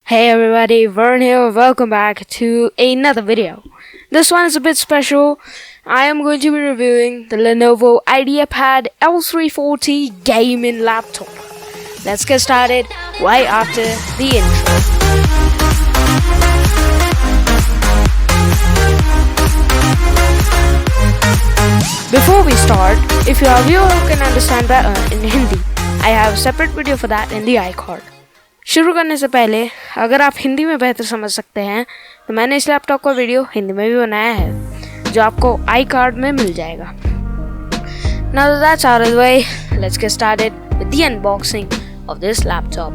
Hey everybody, Vern here. Welcome back to another video. This one is a bit special. I am going to be reviewing the Lenovo Ideapad L340 gaming laptop. Let's get started right after the intro. Before we start, if you are a viewer who can understand better in Hindi, I have a separate video for that in the iCard. शुरू करने से पहले अगर आप हिंदी में बेहतर समझ सकते हैं तो मैंने इस लैपटॉप का वीडियो हिंदी में भी बनाया है जो आपको आई कार्ड में मिल जाएगा. Now that that's out of the way, let's get started with the unboxing of this laptop.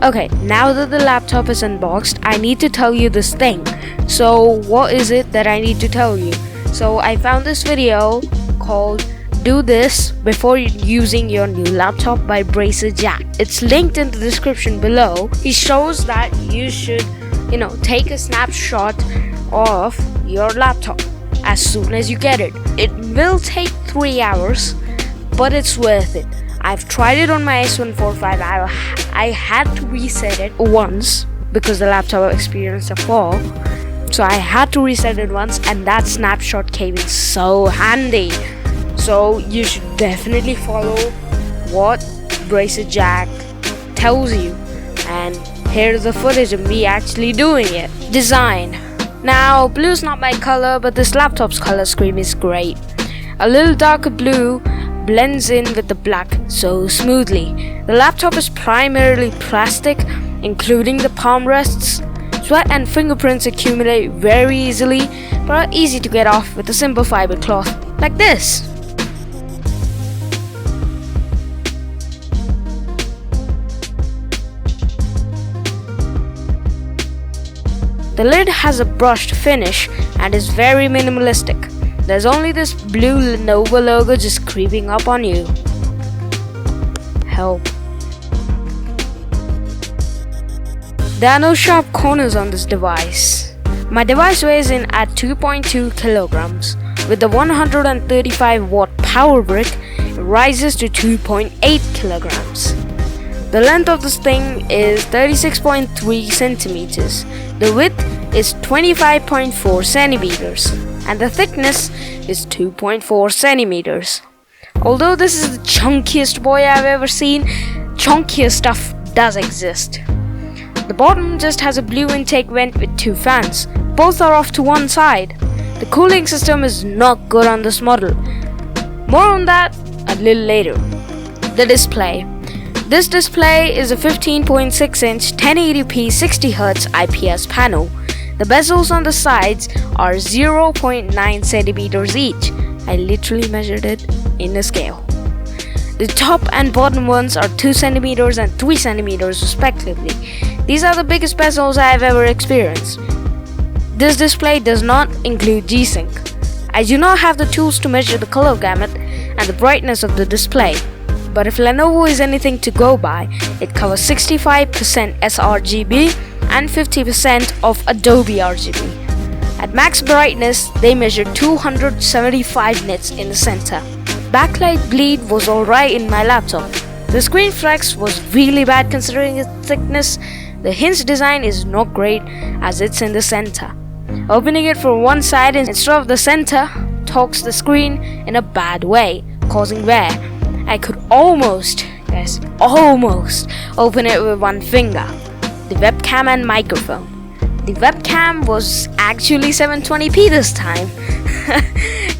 Okay, now that the laptop is unboxed, I need to tell you this thing. So what is it that I need to tell you? So I found this video called Do This Before Using Your New Laptop by Bracer Jack. It's linked in the description below. He shows that you should, take a snapshot of your laptop as soon as you get it. It will take 3 hours, but it's worth it. I've tried it on my S145. I had to reset it once because the laptop experienced a fall. So I had to reset it once, and that snapshot came in so handy. So you should definitely follow what Bracer Jack tells you. And here's the footage of me actually doing it. Design. Now, blue's not my color, but this laptop's color scheme is great. A little darker blue blends in with the black so smoothly. The laptop is primarily plastic, including the palm rests. Sweat and fingerprints accumulate very easily, but are easy to get off with a simple fiber cloth like this. The lid has a brushed finish and is very minimalistic. There's only this blue Lenovo logo just creeping up on you. Help. There are no sharp corners on this device. My device weighs in at 2.2 kilograms. With the 135 watt power brick, it rises to 2.8 kilograms. The length of this thing is 36.3 centimeters. The width is 25.4 centimeters. And the thickness is 2.4 centimeters. Although this is the chunkiest boy I've ever seen, chunkier stuff does exist. The bottom just has a blue intake vent with 2 fans. Both are off to one side. The cooling system is not good on this model. More on that a little later. The display. This display is a 15.6-inch 1080p 60Hz IPS panel. The bezels on the sides are 0.9 centimeters each. I literally measured it in a scale. The top and bottom ones are 2 centimeters and 3 centimeters respectively. These are the biggest bezels I have ever experienced. This display does not include G-Sync. I do not have the tools to measure the color gamut and the brightness of the display. But if Lenovo is anything to go by, it covers 65% sRGB and 50% of Adobe RGB. At max brightness, they measured 275 nits in the center. Backlight bleed was alright in my laptop. The screen flex was really bad considering its thickness. The hinge design is not great as it's in the center. Opening it from one side instead of the center talks the screen in a bad way, causing wear. I could almost open it with one finger. The webcam and microphone. The webcam was actually 720p this time.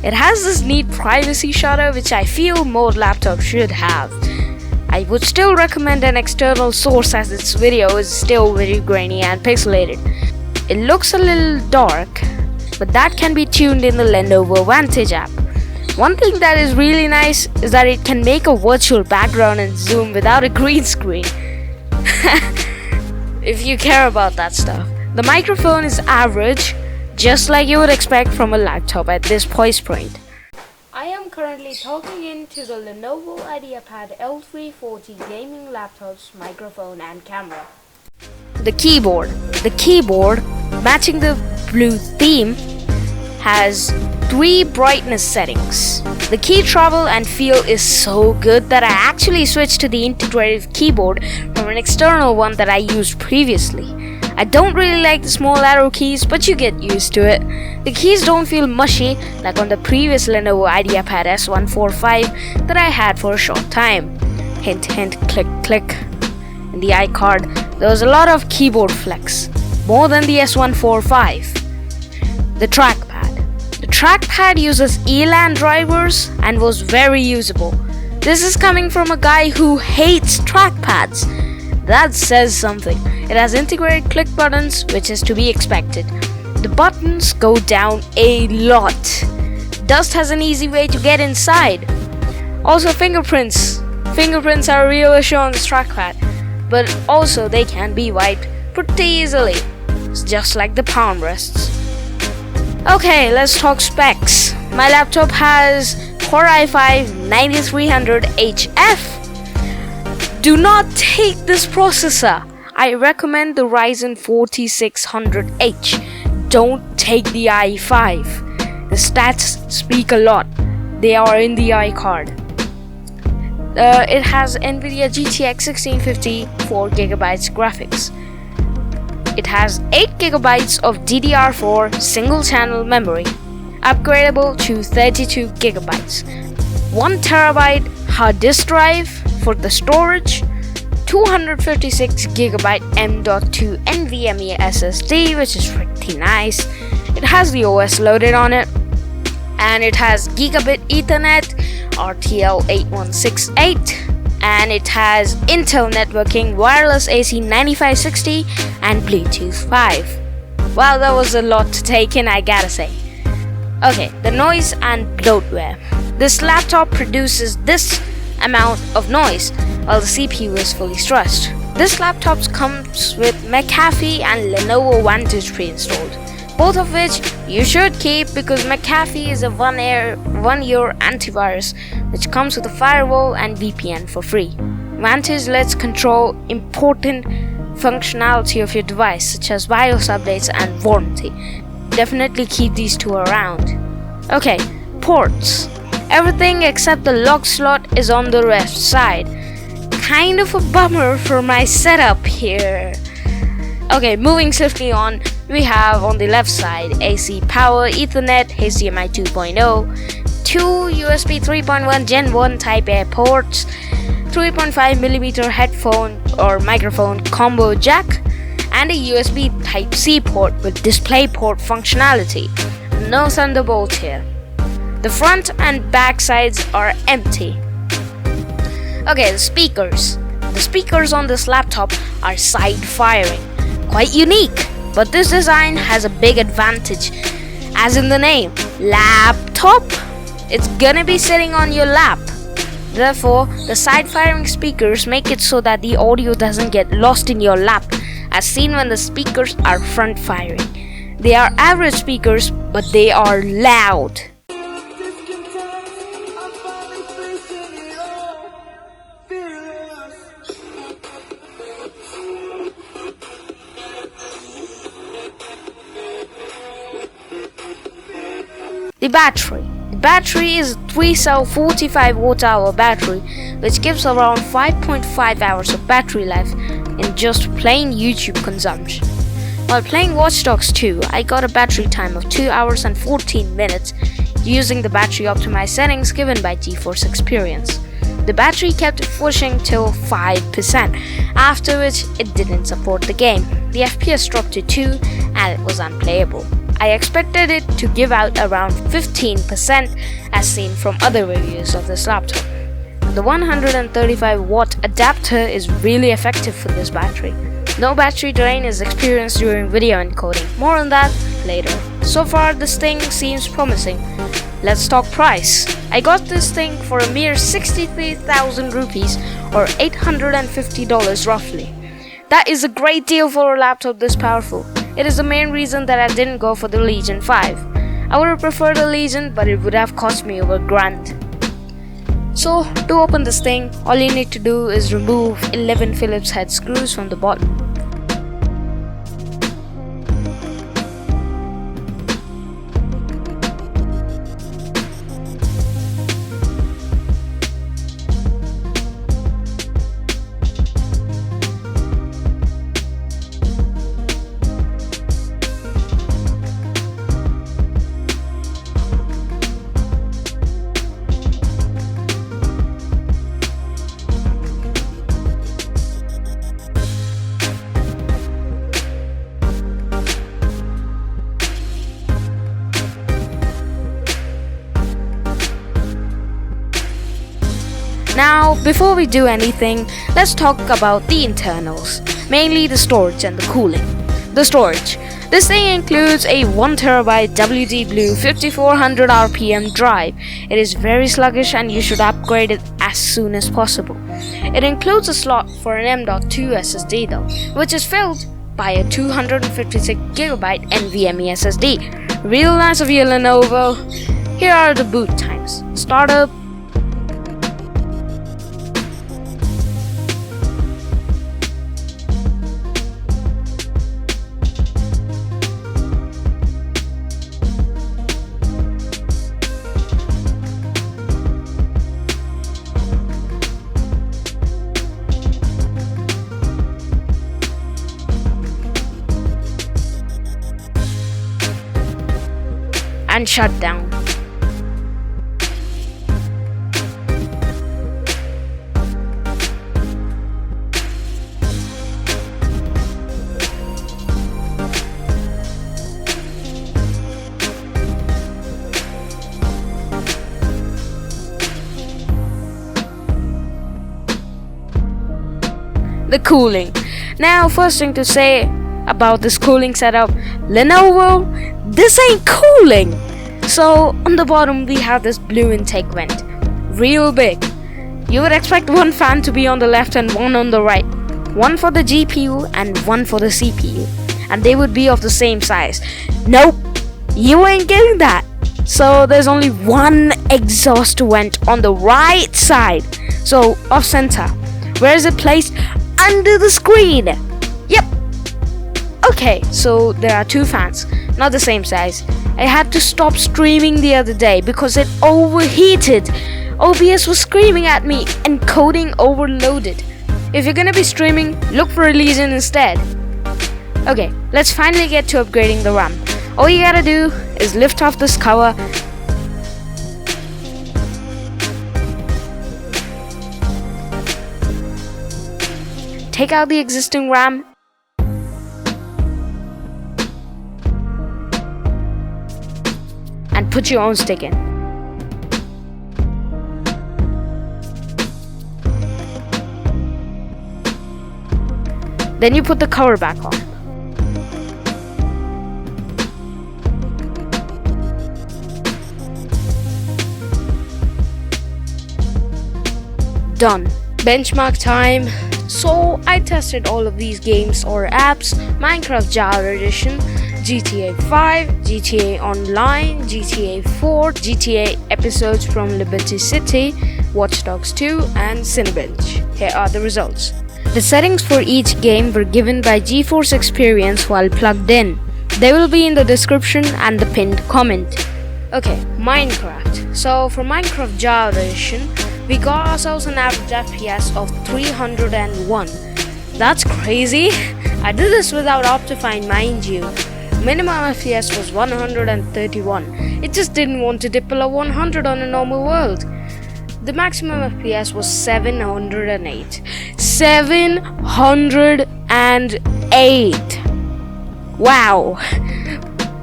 It has this neat privacy shutter which I feel more laptops should have. I would still recommend an external source as its video is still very grainy and pixelated. It looks a little dark, but that can be tuned in the Lenovo Vantage app. One thing that is really nice is that it can make a virtual background and zoom without a green screen. If you care about that stuff. The microphone is average, just like you would expect from a laptop at this price point. I am currently talking into the Lenovo Ideapad L340 gaming laptop's microphone and camera. The keyboard, matching the blue theme, has 3 brightness settings. The key travel and feel is so good that I actually switched to the integrated keyboard from an external one that I used previously. I don't really like the small arrow keys, but you get used to it. The keys don't feel mushy like on the previous Lenovo Ideapad S145 that I had for a short time. Hint hint, click click. In the iCard, there was a lot of keyboard flex, more than the S145. The trackpad. The trackpad uses ELAN drivers and was very usable. This is coming from a guy who hates trackpads. That says something. It has integrated click buttons, which is to be expected. The buttons go down a lot. Dust has an easy way to get inside. Also fingerprints. Fingerprints are a real issue on this trackpad, but also they can be wiped pretty easily. It's just like the palm rests. Okay, let's talk specs. My laptop has Core i5-9300HF. Do not take this processor. I recommend the Ryzen 4600H. Don't take the i5. The stats speak a lot. They are in the iCard. It has NVIDIA GTX 1650 4GB graphics. It has 8GB of DDR4 single-channel memory, upgradable to 32GB. 1TB hard disk drive for the storage, 256GB M.2 NVMe SSD, which is pretty nice. It has the OS loaded on it, and it has Gigabit Ethernet RTL8168, and it has Intel networking, wireless AC 9560, and Bluetooth 5. Well, that was a lot to take in, I gotta say. Okay, the noise and bloatware. This laptop produces this amount of noise while the CPU is fully stressed. This laptop comes with McAfee and Lenovo Vantage pre-installed, both of which you should keep because McAfee is a one-year antivirus which comes with a firewall and VPN for free. Vantage lets control important functionality of your device such as BIOS updates and warranty. Definitely keep these two around. Okay, ports. Everything except the lock slot is on the left side. Kind of a bummer for my setup here. Okay, moving swiftly on, we have on the left side AC power, Ethernet, HDMI 2.0, 2 USB 3.1 Gen 1 Type A ports, 3.5mm headphone or microphone combo jack, and a USB Type-C port with DisplayPort functionality. No Thunderbolt here. The front and back sides are empty. Okay, the speakers. The speakers on this laptop are side firing. Quite unique, but this design has a big advantage. As in the name, laptop. It's gonna be sitting on your lap. Therefore, the side firing speakers make it so that the audio doesn't get lost in your lap, as seen when the speakers are front firing. They are average speakers, but they are loud. The battery. The battery is a 3-cell 45 watt-hour battery, which gives around 5.5 hours of battery life in just plain YouTube consumption. While playing Watch Dogs 2, I got a battery time of 2 hours and 14 minutes using the battery optimized settings given by GeForce Experience. The battery kept pushing till 5%, after which it didn't support the game. The FPS dropped to 2 and it was unplayable. I expected it to give out around 15% as seen from other reviews of this laptop. The 135 watt adapter is really effective for this battery. No battery drain is experienced during video encoding. More on that later. So far this thing seems promising. Let's talk price. I got this thing for a mere 63,000 rupees or $850 roughly. That is a great deal for a laptop this powerful. It is the main reason that I didn't go for the Legion 5. I would have preferred the Legion, but it would have cost me over $1,000. So to open this thing, all you need to do is remove 11 Phillips head screws from the bottom. Now, before we do anything, let's talk about the internals, mainly the storage and the cooling. The storage. This thing includes a 1TB WD Blue 5400 RPM drive. It is very sluggish and you should upgrade it as soon as possible. It includes a slot for an M.2 SSD though, which is filled by a 256GB NVMe SSD. Real nice of you, Lenovo. Here are the boot times. Startup, and shut down. The cooling. Now, first thing to say about this cooling setup, Lenovo, this ain't cooling. So on the bottom we have this blue intake vent, real big. You would expect one fan to be on the left and one on the right, one for the GPU and one for the CPU, and they would be of the same size. Nope, you ain't getting that. So there's only one exhaust vent on the right side, so off center. Where is it placed? Under the screen. Yep. Okay, so there are two fans, not the same size. I had to stop streaming the other day because it overheated. OBS was screaming at me and coding overloaded. If you're gonna be streaming, look for a Legion instead. Okay, let's finally get to upgrading the RAM. All you gotta do is lift off this cover, take out the existing RAM, and put your own stick in. Then you put the cover back on. Done. Benchmark time. So I tested all of these games or apps: Minecraft Java Edition, GTA 5, GTA Online, GTA 4, GTA episodes from Liberty City, Watch Dogs 2 and Cinebench. Here are the results. The settings for each game were given by GeForce Experience while plugged in. They will be in the description and the pinned comment. Okay, Minecraft. So for Minecraft Java Edition, we got ourselves an average FPS of 301. That's crazy. I did this without Optifine, mind you. Minimum FPS was 131. It just didn't want to dip below 100 on a normal world. The maximum FPS was 708. 708! Wow!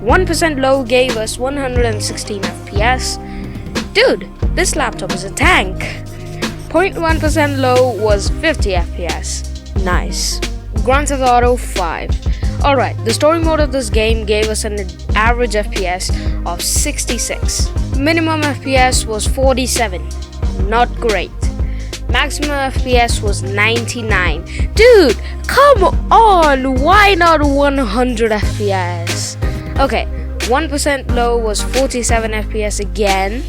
1% low gave us 116 FPS. Dude, this laptop is a tank. 0.1% low was 50 FPS. Nice. Grand Theft Auto 5. Alright, the story mode of this game gave us an average FPS of 66. Minimum FPS was 47. Not great. Maximum FPS was 99. Dude, come on! Why not 100 FPS? Okay, 1% low was 47 FPS again.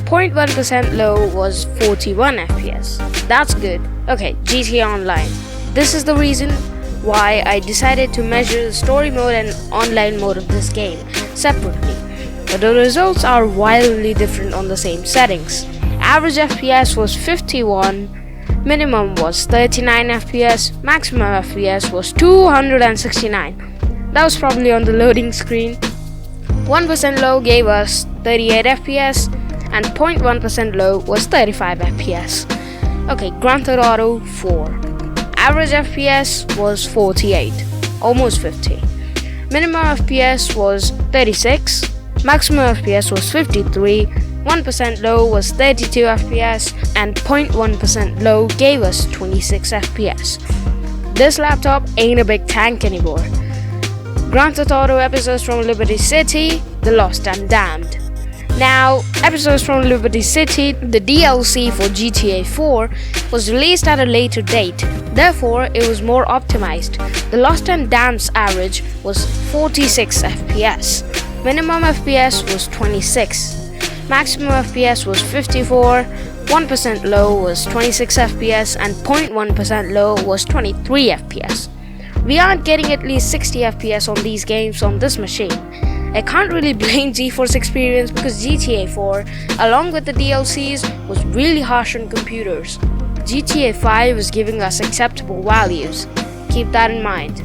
0.1% low was 41 FPS. That's good. Okay, GTA Online. This is the reason why I decided to measure the story mode and online mode of this game separately. But the results are wildly different on the same settings. Average FPS was 51, minimum was 39 FPS, maximum FPS was 269. That was probably on the loading screen. 1% low gave us 38 FPS and 0.1% low was 35 FPS. Okay, Grand Theft Auto 4. Average FPS was 48, almost 50. Minimum FPS was 36, maximum FPS was 53, 1% low was 32 FPS, and 0.1% low gave us 26 FPS. This laptop ain't a big tank anymore. Grand Theft Auto Episodes from Liberty City, The Lost and Damned. Now, Episodes from Liberty City, the DLC for GTA 4, was released at a later date. Therefore, it was more optimized. The Lost and Damned's average was 46 FPS. Minimum FPS was 26. Maximum FPS was 54. 1% low was 26 FPS and 0.1% low was 23 FPS. We aren't getting at least 60 FPS on these games on this machine. I can't really blame GeForce Experience because GTA 4, along with the DLCs, was really harsh on computers. GTA 5 is giving us acceptable values. Keep that in mind.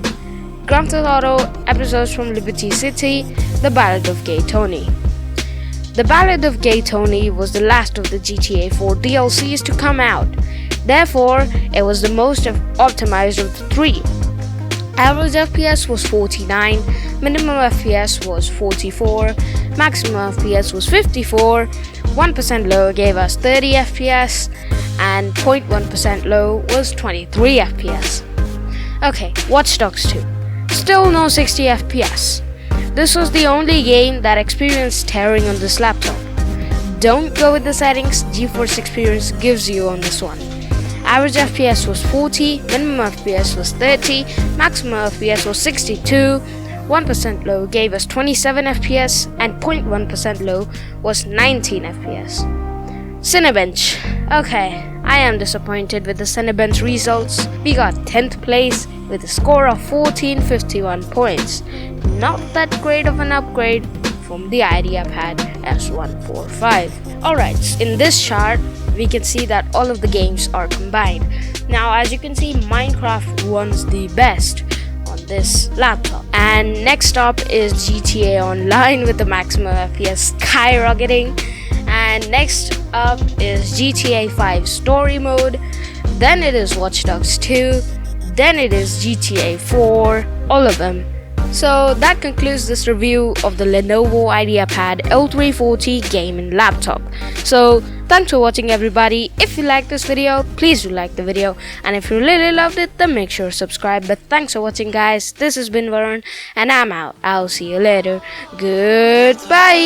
Grand Theft Auto Episodes from Liberty City, The Ballad of Gay Tony. The Ballad of Gay Tony was the last of the GTA 4 DLCs to come out. Therefore, it was the most optimized of the three. Average FPS was 49, minimum FPS was 44, maximum FPS was 54, 1% low gave us 30 FPS, and 0.1% low was 23 FPS. Okay, Watch Dogs 2. Still no 60 FPS. This was the only game that experienced tearing on this laptop. Don't go with the settings GeForce Experience gives you on this one. Average FPS was 40, minimum FPS was 30, maximum FPS was 62, 1% low gave us 27 FPS, and 0.1% low was 19 FPS. Cinebench. Okay, I am disappointed with the Cinebench results. We got 10th place with a score of 1451 points. Not that great of an upgrade from the Ideapad S145. Alright, in this chart, we can see that all of the games are combined. Now, as you can see, Minecraft runs the best on this laptop. And next up is GTA Online with the maximum FPS skyrocketing. And next up is GTA 5 Story Mode. Then it is Watch Dogs 2. Then it is GTA 4. All of them. So that concludes this review of the Lenovo Ideapad L340 gaming laptop. So thanks for watching, everybody. If you like this video, please do like the video, and if you really loved it, then make sure to subscribe. But thanks for watching, guys. This has been Varun and I'm out. I'll see you later. Goodbye.